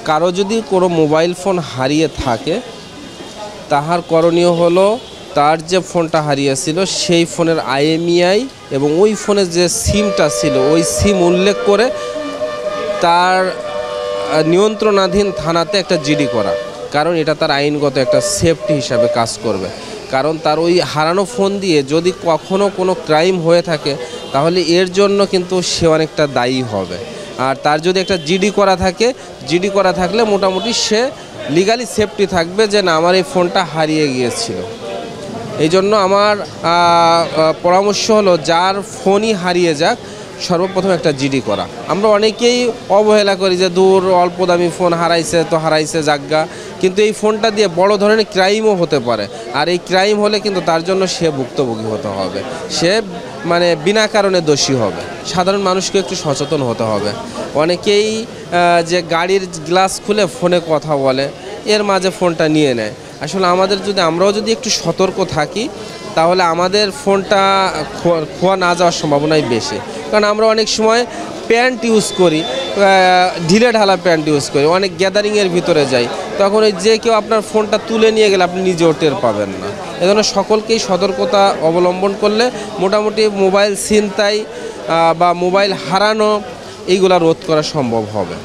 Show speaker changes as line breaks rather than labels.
কারো যদি কোনো মোবাইল ফোন হারিয়ে থাকে তাহার করণীয় হলো তার যে ফোনটা হারিয়েছিল সেই ফোনের IMEI এবং ওই ফোনের যে সিমটা ছিল ওই সিম উল্লেখ করে তার নিয়ন্ত্রণাধীন থানাতে একটা জিডি করা, কারণ এটা তার আইনগত একটা সেফটি হিসাবে কাজ করবে। কারণ তার ওই হারানো ফোন দিয়ে যদি কখনো কোনো ক্রাইম হয়ে থাকে তাহলে এর জন্য কিন্তু সে অনেকটা দায়ী হবে। আর তার যদি একটা জিডি করা থাকে, জিডি করা থাকলে মোটামুটি সে লিগালি সেফটি থাকবে যে না আমার এই ফোনটা হারিয়ে গিয়েছিল। এই জন্য আমার পরামর্শ হলো যার ফোনই হারিয়ে যাক সর্বপ্রথম একটা জিডি করা। আমরা অনেকেই অবহেলা করি যে দূর অল্প দামি ফোন হারাইছে তো হারাইছে জাগ্গা, কিন্তু এই ফোনটা দিয়ে বড় ধরনের ক্রাইমও হতে পারে। আর এই ক্রাইম হলে কিন্তু তার জন্য সে ভুক্তভোগী হতে হবে, সে মানে বিনা কারণে দোষী হবে। সাধারণ মানুষকে একটু সচেতন হতে হবে। অনেকেই যে গাড়ির গ্লাস খুলে ফোনে কথা বলে, এর মাঝে ফোনটা নিয়ে নেয়। আসলে আমরাও যদি একটু সতর্ক থাকি তাহলে আমাদের ফোনটা খোয়া না যাওয়ার সম্ভাবনাই বেশি। কারণ আমরা অনেক সময় প্যান্ট ইউজ করি, ঢিলে ঢালা প্যান্ট ইউজ করি, অনেক গ্যাদারিংয়ের ভিতরে যাই, তখন ওই যে কেউ আপনার ফোনটা তুলে নিয়ে গেলে আপনি নিজেও টের পাবেন না। এজন্য সকলকেই সতর্কতা অবলম্বন করলে মোটামুটি মোবাইল ছিনতাই বা মোবাইল হারানো এইগুলা রোধ করা সম্ভব হবে।